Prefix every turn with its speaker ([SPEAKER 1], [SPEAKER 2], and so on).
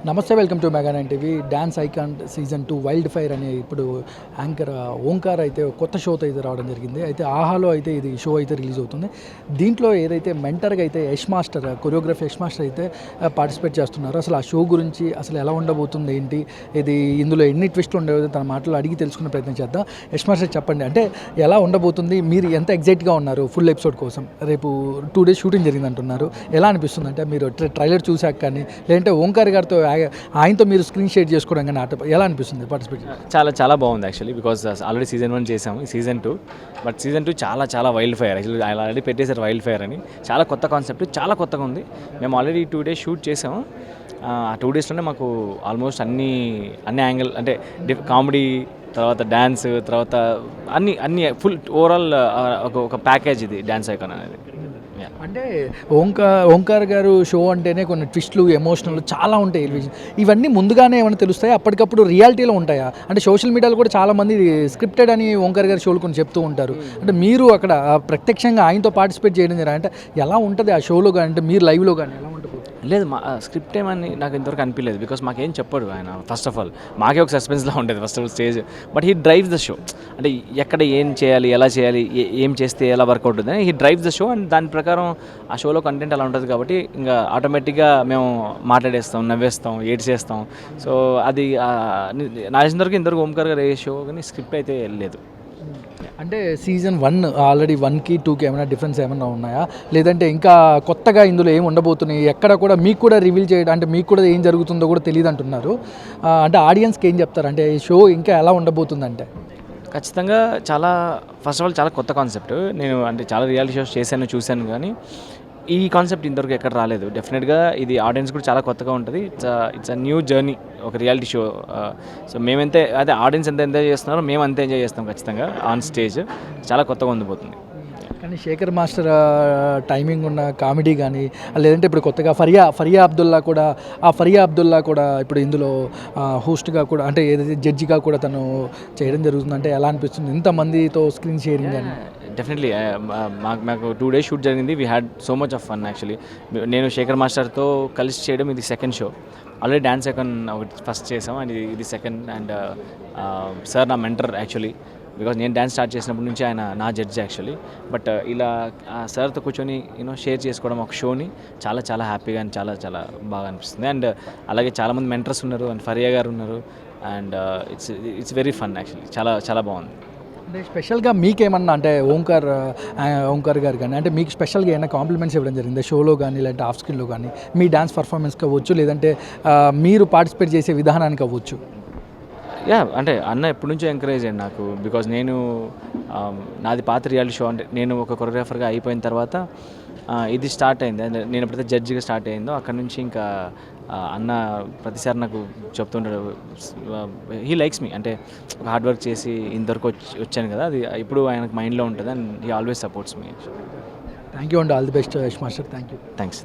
[SPEAKER 1] నమస్తే, welcome to mega nine TV. Dance icon season 2 wild fire అనే ఇప్పుడు anchor Omkar అయితే కొత్త షోతో అయితే రావడం జరిగింది. అయితే ఆహాలో అయితే ఇది షో అయితే రిలీజ్ అవుతుంది. దీంట్లో ఏదైతే మెంటర్గా అయితే Yash master, choreography Yash master అయితే పార్టిసిపేట్ చేస్తున్నారు. అసలు ఆ షో గురించి అసలు ఎలా ఉండబోతుంది, ఏంటి, ఇది ఇందులో ఎన్ని ట్విస్ట్లు ఉండేది తన మాటలు అడిగి తెలుసుకునే ప్రయత్నం చేద్దాం. యష్ మాస్టర్ చెప్పండి, అంటే ఎలా ఉండబోతుంది, మీరు ఎంత ఎగ్జైట్గా ఉన్నారు ఫుల్ ఎపిసోడ్ కోసం? రేపు 2 days షూటింగ్ జరిగింది అంటున్నారు. ఎలా అనిపిస్తుంది అంటే మీరు ట్రైలర్ చూసాక కానీ, లేదంటే ఓంకార్ గారితో ఆయనతో మీరు స్క్రీన్ షేర్ చేసుకోవడం కానీ ఎలా అనిపిస్తుంది పార్టిసిపేట్?
[SPEAKER 2] చాలా బాగుంది యాక్చువల్లీ, బికాజ్ ఆల్రెడీ సీజన్ 1 చేసాము, సీజన్ 2. బట్ సీజన్ 2 చాలా వైల్డ్ ఫైర్. యాక్చువల్లీ ఆయన ఆల్రెడీ పెట్టేశారు వైల్డ్ ఫైర్ అని. చాలా కొత్త కాన్సెప్ట్, చాలా కొత్తగా ఉంది. మేము ఆల్రెడీ 2 days షూట్ చేసాము. ఆ 2 daysలోనే మాకు ఆల్మోస్ట్ అన్ని యాంగిల్, అంటే కామెడీ, తర్వాత డ్యాన్స్, తర్వాత అన్ని ఫుల్ ఓవరాల్ ఒక ప్యాకేజ్ ఇది డాన్స్ ఐకాన్ అనేది.
[SPEAKER 1] అంటే ఓంకార్ గారు షో అంటేనే కొన్ని ట్విస్ట్లు, ఎమోషనల్ చాలా ఉంటాయి. ఇవన్నీ ముందుగానే ఏమైనా తెలుస్తాయి, అప్పటికప్పుడు రియాలిటీలో ఉంటాయా? అంటే సోషల్ మీడియాలో కూడా చాలామంది స్క్రిప్టెడ్ అని ఓంకార్ గారి షోలు కొన్ని చెప్తూ ఉంటారు. అంటే మీరు అక్కడ ప్రత్యక్షంగా ఆయనతో పార్టిసిపేట్ చేయడం జరిగింది అంటే ఎలా ఉంటుంది ఆ షోలో కానీ, అంటే మీరు లైవ్లో కానీ ఎలా ఉంటుంది?
[SPEAKER 2] లేదు, మా స్క్రిప్ట్ ఏమని నాకు ఇంతవరకు అనిపించలేదు, బికాస్ మాకేం చెప్పాడు ఆయన. ఫస్ట్ ఆఫ్ ఆల్ మాకే ఒక సస్పెన్స్లా ఉండేది first of stage. But he drives the show, అంటే ఎక్కడ ఏం చేయాలి, ఎలా చేయాలి, ఏం చేస్తే ఎలా వర్క్ అవుతుంది అని he drives the show. And దాని ప్రకారం ఆ షోలో కంటెంట్ అలా ఉంటుంది కాబట్టి ఇంకా ఆటోమేటిక్గా మేము మాట్లాడేస్తాం, నవ్వేస్తాం, ఏడ్చేస్తాం. సో అది నా ఇంతవరకు ఓంకార్ గారు ఏ షో కానీ స్క్రిప్ట్ అయితే లేదు.
[SPEAKER 1] అంటే సీజన్ 1 ఆల్రెడీ 1కి 2కి ఏమైనా డిఫరెన్స్ ఏమైనా ఉన్నాయా, లేదంటే ఇంకా కొత్తగా ఇందులో ఏం ఉండబోతున్నాయి? ఎక్కడ కూడా మీకు కూడా రివీల్ చేయడం, అంటే మీకు కూడా ఏం జరుగుతుందో కూడా తెలియదు అంటున్నారు. అంటే ఆడియన్స్కి ఏం చెప్తారు, అంటే ఈ షో ఇంకా ఎలా ఉండబోతుందంటే?
[SPEAKER 2] ఖచ్చితంగా ఫస్ట్ ఆఫ్ ఆల్ చాలా కొత్త కాన్సెప్ట్. నేను అంటే చాలా రియాలిటీ షోస్ చూశాను కానీ ఈ కాన్సెప్ట్ ఇంతవరకు ఎక్కడ రాలేదు. డెఫినెట్గా ఇది ఆడియన్స్ కూడా చాలా కొత్తగా ఉంటుంది. ఇట్స్ అ న్యూ జర్నీ, ఒక రియాలిటీ షో. సో మేమంతే, అదే ఆడియన్స్ ఎంత ఎంజాయ్ చేస్తున్నారో మేము అంతే ఎంజాయ్ చేస్తాం ఖచ్చితంగా ఆన్ స్టేజ్. చాలా కొత్తగా ఉండిపోతుంది.
[SPEAKER 1] కానీ శేఖర్ మాస్టర్ టైమింగ్ ఉన్న కామెడీ కానీ, లేదంటే ఇప్పుడు కొత్తగా ఫరియా అబ్దుల్లా కూడా ఇప్పుడు ఇందులో హోస్ట్గా కూడా, అంటే ఏదైతే జడ్జిగా కూడా తను చేయడం జరుగుతుందంటే ఎలా అనిపిస్తుంది ఇంతమందితో స్క్రీన్ షేరింగ్ కానీ?
[SPEAKER 2] డెఫినెట్లీ మాకు 2 days షూట్ జరిగింది. We had so much of fun actually. నేను శేఖర్ మాస్టర్తో కలిసి చేయడం ఇది second show. Already dance icon ఒకటి ఫస్ట్ చేసాం, అండ్ ఇది సెకండ్. అండ్ సార్ నా మెంటర్ యాక్చువల్లీ, బికాజ్ నేను డ్యాన్స్ స్టార్ట్ చేసినప్పటి నుంచి ఆయన నా జడ్జి యాక్చువల్లీ. బట్ ఇలా సార్తో కూర్చొని షేర్ చేసుకోవడం ఒక షోని చాలా హ్యాపీగా అండ్ చాలా బాగా అనిపిస్తుంది. అండ్ అలాగే చాలామంది మెంటర్స్ ఉన్నారు, అండ్ ఫరియా గారు ఉన్నారు. And it's very fun actually, చాలా బాగుంది.
[SPEAKER 1] అంటే స్పెషల్గా మీకేమన్నా, అంటే ఓంకార్ గారు కానీ, అంటే మీకు స్పెషల్గా ఏమైనా కాంప్లిమెంట్స్ ఇవ్వడం జరిగింది షోలో కానీ, లేదంటే ఆఫ్ స్క్రీన్లో కానీ, మీ డ్యాన్స్ పర్ఫార్మెన్స్కి అవ్వచ్చు, లేదంటే మీరు పార్టిసిపేట్ చేసే విధానానికి అవ్వచ్చు?
[SPEAKER 2] అంటే అన్న ఎప్పటి నుంచో ఎంకరేజ్ అయ్యండి నాకు, బికాజ్ నాది పాత రియాలిటీ షో. అంటే నేను ఒక కొరియోగ్రాఫర్గా అయిపోయిన తర్వాత ఇది స్టార్ట్ అయింది. నేను ఎప్పుడైతే జడ్జిగా స్టార్ట్ అయిందో అక్కడ నుంచి ఇంకా అన్న ప్రతిసారి నాకు చెప్తుంటాడు, హీ లైక్స్ మీ, అంటే ఒక హార్డ్ వర్క్ చేసి ఇంతవరకు వచ్చాను కదా, అది ఇప్పుడు ఆయనకు మైండ్లో ఉంటుంది. And he always supports me.
[SPEAKER 1] Thank you అండి, all the best Yash master. Thanks.